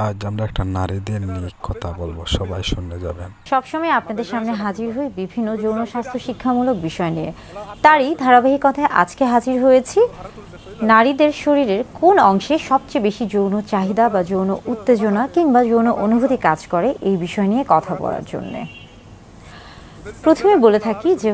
আজ আমরা একটা নারীদের নিয়ে কথা বলবো, সবাই শুনে যাবেন। সবসময় আপনাদের সামনে হাজির হই বিভিন্ন যৌন স্বাস্থ্য শিক্ষামূলক বিষয় নিয়ে। তারই ধারাবাহিকতায় আজকে হাজির হয়েছি নারীদের শরীরের কোন অংশে সবচেয়ে বেশি যৌন চাহিদা বা যৌন উত্তেজনা কিংবা যৌন অনুভূতি কাজ করে এই বিষয় নিয়ে কথা বলার জন্যে। প্রথমে বলে থাকি যে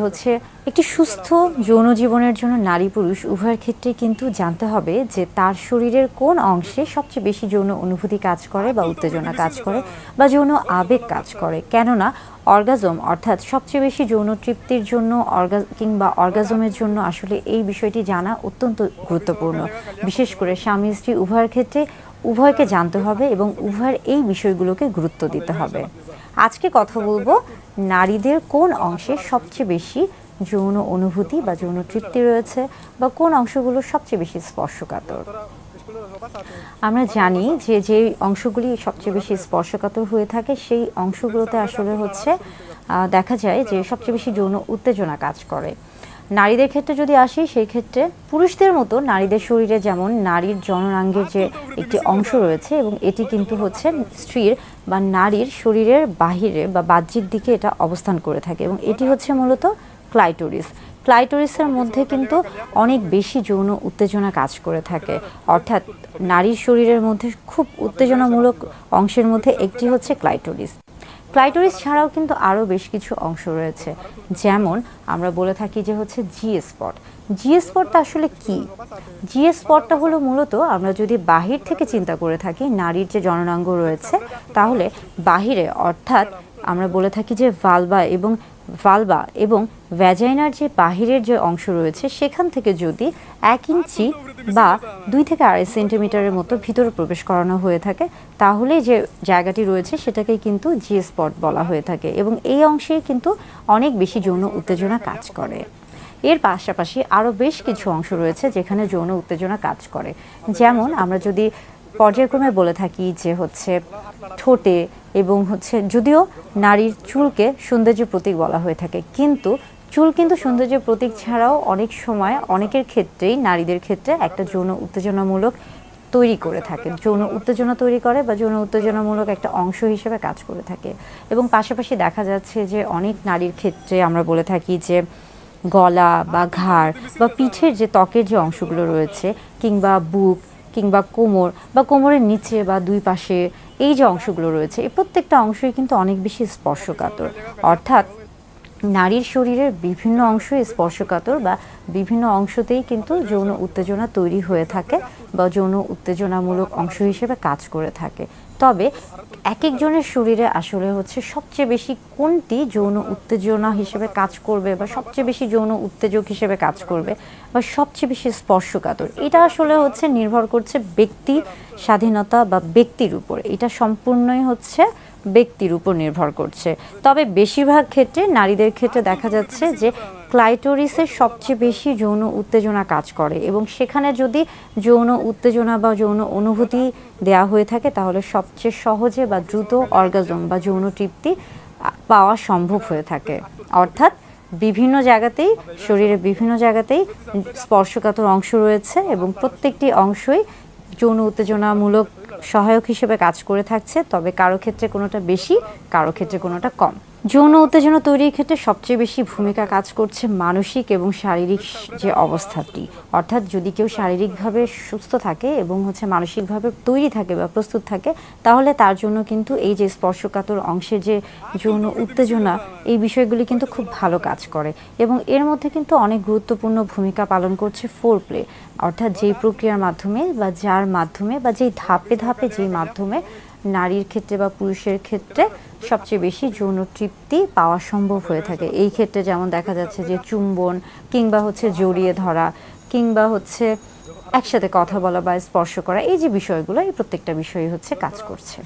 একটি সুস্থ যৌন জীবনের জন্য নারী পুরুষ উভয়ের ক্ষেত্রে কিন্তু জানতে হবে যে তার শরীরের কোন অংশে সবচেয়ে বেশি যৌন অনুভূতি কাজ করে বা উত্তেজনা কাজ করে বা যৌন আবেগ কাজ করে। কেননা অর্গাজম অর্থাৎ সবচেয়ে বেশি যৌন তৃপ্তির জন্য কিংবা অর্গাজমের জন্য আসলে এই বিষয়টি জানা অত্যন্ত গুরুত্বপূর্ণ। বিশেষ করে স্বামী স্ত্রী উভয়ের ক্ষেত্রে উভয়কে জানতে হবে এবং উভয়ের এই বিষয়গুলোকে গুরুত্ব দিতে হবে। আজকে কথা বলবো নারীদের কোন অংশে সবচেয়ে বেশি যৌন অনুভূতি বা যৌন তৃপ্তি রয়েছে বা কোন অংশগুলো সবচেয়ে বেশি স্পর্শকাতর। আমরা জানি যে যে অংশগুলি সবচেয়ে বেশি স্পর্শকাতর হয়ে থাকে সেই অংশগুলোতে আসলে দেখা যায় যে সবচেয়ে বেশি যৌন উত্তেজনা কাজ করে। নারীদের ক্ষেত্রে যদি আসি সেই ক্ষেত্রে পুরুষদের মতো নারীদের শরীরে যেমন নারীর জননাঙ্গের যে একটি অংশ রয়েছে এবং এটি কিন্তু স্ত্রীর বা নারীর শরীরের বাহিরে বা বাহ্যিক দিকে এটা অবস্থান করে থাকে এবং এটি মূলত ক্লাইটোরিস। ক্লাইটোরিসের মধ্যে কিন্তু অনেক বেশি যৌন উত্তেজনা কাজ করে থাকে, অর্থাৎ নারীর শরীরের মধ্যে খুব উত্তেজনামূলক অংশের মধ্যে একটি ক্লাইটোরিস। ক্লাইটোরিস ছাড়াও কিন্তু আরও বেশ কিছু অংশ রয়েছে, যেমন আমরা বলে থাকি যে জি স্পট। জি স্পটটা আসলে কি? জি স্পটটা হলো মূলত আমরা যদি বাহির থেকে চিন্তা করে থাকি নারীর যে জননাঙ্গ রয়েছে তাহলে বাহিরে অর্থাৎ আমরা বলে থাকি যে ভালভা এবং ভ্যাজাইনার যে বাহিরের যে অংশ রয়েছে সেখান থেকে যদি 1 ইঞ্চি বা 2 থেকে 2.5 সেন্টিমিটারের মতো ভিতরে প্রবেশ করানো হয়ে থাকে তাহলে যে জায়গাটি রয়েছে সেটাকেই কিন্তু জি স্পট বলা হয়ে থাকে এবং এই অংশে কিন্তু অনেক বেশি যৌন উত্তেজনা কাজ করে। এর পাশাপাশি আরও বেশ কিছু অংশ রয়েছে যেখানে যৌন উত্তেজনা কাজ করে, যেমন আমরা যদি পর্যায়ক্রমে বলে থাকি যে ঠোঁটে এবং যদিও নারীর চুলকে সৌন্দর্যের প্রতীক বলা হয়ে থাকে, কিন্তু চুল কিন্তু সৌন্দর্যের প্রতীক ছাড়াও অনেক সময় অনেকের ক্ষেত্রেই নারীদের ক্ষেত্রে একটা যৌন উত্তেজনামূলক তৈরি করে থাকে, যৌন উত্তেজনা তৈরি করে বা যৌন উত্তেজনামূলক একটা অংশ হিসেবে কাজ করে থাকে। এবং পাশাপাশি দেখা যাচ্ছে যে অনেক নারীর ক্ষেত্রে আমরা বলে থাকি যে গলা বা ঘাড় বা পিঠের যে ত্বকের যে অংশগুলো রয়েছে কিংবা বুক কিংবা কোমর বা কোমরের নিচে বা দুই পাশে এই যে অংশগুলো রয়েছে এই প্রত্যেকটা অংশই কিন্তু অনেক বেশি স্পর্শকাতর, অর্থাৎ নারীর শরীরের বিভিন্ন অংশই স্পর্শকাতর বা বিভিন্ন অংশতেই কিন্তু যৌন উত্তেজনা তৈরি হয়ে থাকে বা যৌন উত্তেজনামূলক অংশ হিসেবে কাজ করে থাকে। তবে এক একজনের শরীরে আসলে সবচেয়ে বেশি কোনটি যৌন উত্তেজনা হিসেবে কাজ করবে বা সবচেয়ে বেশি যৌন উত্তেজক হিসেবে কাজ করবে বা সবচেয়ে বেশি স্পর্শকাতর, এটা আসলে নির্ভর করছে ব্যক্তি স্বাধীনতা বা ব্যক্তির উপর। এটা সম্পূর্ণই ব্যক্তির উপর নির্ভর করছে। তবে বেশিরভাগ ক্ষেত্রে নারীদের ক্ষেত্রে দেখা যাচ্ছে যে ক্লাইটোরিসের সবচেয়ে বেশি যৌন উত্তেজনা কাজ করে এবং সেখানে যদি যৌন উত্তেজনা বা যৌন অনুভূতি দেয়া হয়ে থাকে তাহলে সবচেয়ে সহজে বা দ্রুত অর্গাজম বা যৌন তৃপ্তি পাওয়া সম্ভব হয়ে থাকে। অর্থাৎ বিভিন্ন জায়গাতেই শরীরের বিভিন্ন জায়গাতেই স্পর্শকাতর অংশ রয়েছে এবং প্রত্যেকটি অংশই যৌন উত্তেজনামূলক সহায়ক হিসেবে কাজ করে থাকছে, তবে কারো ক্ষেত্রে কোনোটা বেশি কারো ক্ষেত্রে কোনোটা কম। যৌন উত্তেজনা তৈরির ক্ষেত্রে সবচেয়ে বেশি ভূমিকা কাজ করছে মানসিক এবং শারীরিক যে অবস্থাটি, অর্থাৎ যদি কেউ শারীরিকভাবে সুস্থ থাকে এবং মানসিকভাবে তৈরি থাকে বা প্রস্তুত থাকে তাহলে তার জন্য কিন্তু এই যে স্পর্শকাতর অংশের যে যৌন উত্তেজনা এই বিষয়গুলি কিন্তু খুব ভালো কাজ করে এবং এর মধ্যে কিন্তু অনেক গুরুত্বপূর্ণ ভূমিকা পালন করছে ফোরপ্লে, অর্থাৎ যেই প্রক্রিয়ার মাধ্যমে বা যার মাধ্যমে বা যেই ধাপে ধাপে যেই মাধ্যমে নারীর ক্ষেত্রে বা পুরুষের ক্ষেত্রে সবচেয়ে বেশি যৌন তৃপ্তি পাওয়া সম্ভব হয়ে থাকে। এই ক্ষেত্রে যেমন দেখা যাচ্ছে যে চুম্বন কিংবা জড়িয়ে ধরা কিংবা একসাথে কথা বলা বা স্পর্শ করা, এই যে বিষয়গুলো এই প্রত্যেকটা বিষয়ই কাজ করছে।